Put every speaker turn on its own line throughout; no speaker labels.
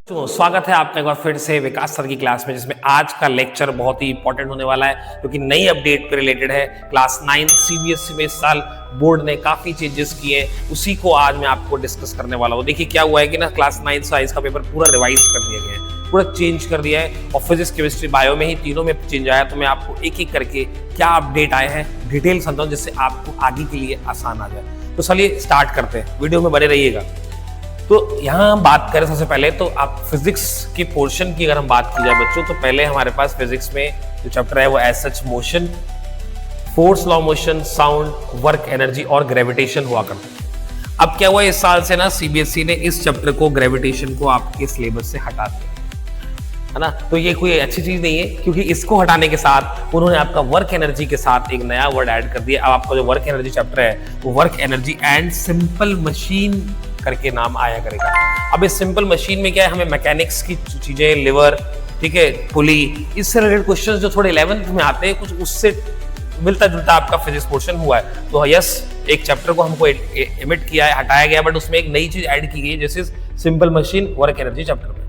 तो स्वागत है आपका एक बार फिर से विकास सर की क्लास में, जिसमें आज का लेक्चर बहुत ही इंपॉर्टेंट होने वाला है क्योंकि नई अपडेट पे रिलेटेड है। क्लास 9 सीबीएसई में इस साल बोर्ड ने काफी चेंजेस किए, उसी को आज मैं आपको डिस्कस करने वाला हूँ। देखिए क्या हुआ है कि ना क्लास 9 साइंस का पेपर पूरा रिवाइज कर दिया गया है, पूरा चेंज कर दिया है और फिजिक्स केमिस्ट्री बायो में ही तीनों में चेंज आया। तो मैं आपको एक एक करके क्या अपडेट आए हैं डिटेल समझाऊं जिससे आपको आगे के लिए आसान आ जाए। तो चलिए स्टार्ट करते हैं, वीडियो में बने रहिएगा। तो यहाँ हम बात करें सबसे पहले तो आप फिजिक्स के पोर्शन की अगर हम बात की जाए बच्चों, तो पहले हमारे पास फिजिक्स में जो चैप्टर है वो as such motion, force, law motion, sound, work, energy और ग्रेविटेशन हुआ करता है। अब क्या हुआ इस साल से ना सीबीएसई ने इस चैप्टर को, ग्रेविटेशन को आपके सिलेबस से हटा दिया है ना। तो ये कोई अच्छी चीज नहीं है क्योंकि इसको हटाने के साथ उन्होंने आपका वर्क एनर्जी के साथ एक नया वर्ड ऐड कर दिया। अब आपका जो वर्क एनर्जी चैप्टर है वो work energy and simple machine करके नाम आया करेगा। अब इस सिंपल मशीन में क्या है, हमें मैकेनिक्स की चीजें, लिवर, ठीक है, पुली, इससे रिलेटेड क्वेश्चंस जो थोड़े 11th में आते हैं, कुछ उससे मिलता जुलता आपका फिजिक्स पोर्शन हुआ है। तो यस, एक चैप्टर को हमको एमिट किया है, हटाया गया, बट उसमें एक नई चीज ऐड की गई है जैसे simple machine work energy chapter में।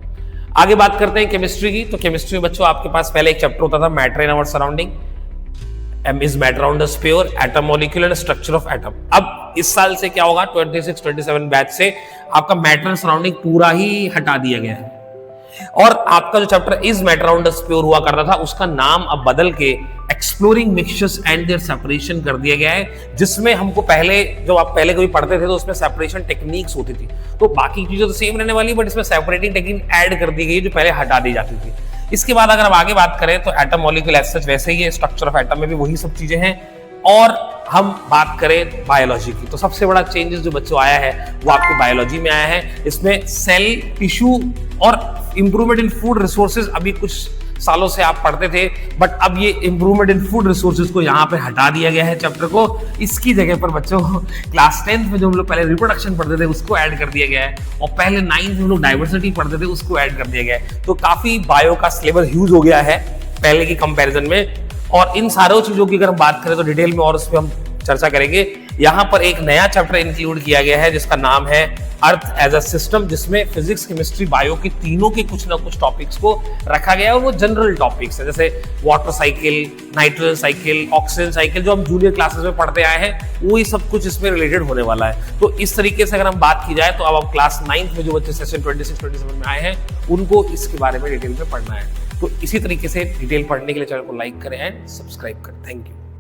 आगे बात करते हैं केमिस्ट्री की। तो केमिस्ट्री में बच्चों आपके पास पहले एक चैप्टर होता था matter in our surrounding, M is matter on the sphere, atom, molecule and structure of atom। अब इस साल से क्या होगा, 26-27 बैच से आपका मैटर सराउंडिंग पूरा ही हटा दिया गया है और आपका जो chapter is matter on the sphere हुआ करता था उसका नाम अब बदल के exploring mixtures and their separation कर दिया गया है, जिसमें हमको पहले जो आप पहले कभी पढ़ते थे तो उसमें सेपरेशन टेक्निक्स होती थी, तो बाकी चीजें तो सेम रहने वाली, बट इसमें सेपरेटिंग टेक्निक ऐड कर दी गई जो पहले हटा दी जाती थी। इसके बाद अगर हम आगे बात करें तो एटम, मॉलिक्यूल एज सच वैसे ही है, स्ट्रक्चर ऑफ एटम में भी वही सब चीजें हैं। और हम बात करें बायोलॉजी की, तो सबसे बड़ा चेंजेस जो बच्चों आया है वो आपकी बायोलॉजी में आया है। इसमें सेल, टिश्यू और इंप्रूवमेंट इन फूड रिसोर्सेज अभी कुछ सालों से आप पढ़ते थे, बट अब ये इंप्रूवमेंट इन फूड रिसोर्सेज को यहाँ पे हटा दिया गया है चैप्टर को। इसकी जगह पर बच्चों क्लास 10th में जो हम लोग पहले रिप्रोडक्शन पढ़ते थे उसको ऐड कर दिया गया है और पहले 9th में हम लोग डाइवर्सिटी पढ़ते थे उसको ऐड कर दिया गया है। तो काफी बायो का सिलेबस ह्यूज हो गया है पहले की कंपैरिजन में। और इन सारों चीजों की अगर हम बात करें तो डिटेल में और उस पर हम चर्चा करेंगे। यहाँ पर एक नया चैप्टर इंक्लूड किया गया है जिसका नाम है अर्थ एज अ सिस्टम, जिसमें फिजिक्स, केमिस्ट्री, बायो की तीनों के कुछ ना कुछ टॉपिक्स को रखा गया है और वो जनरल टॉपिक्स है, जैसे water cycle, nitrogen cycle, oxygen cycle, जो हम जूनियर क्लासेस में पढ़ते आए हैं वही सब कुछ इसमें रिलेटेड होने वाला है। तो इस तरीके से अगर हम बात की जाए तो अब क्लास 9th में जो बच्चे सेशन 26-27 में आए हैं उनको इसके बारे में डिटेल में पढ़ना है। तो इसी तरीके से डिटेल पढ़ने के लिए चैनल को लाइक करें एंड सब्सक्राइब करें। Thank you.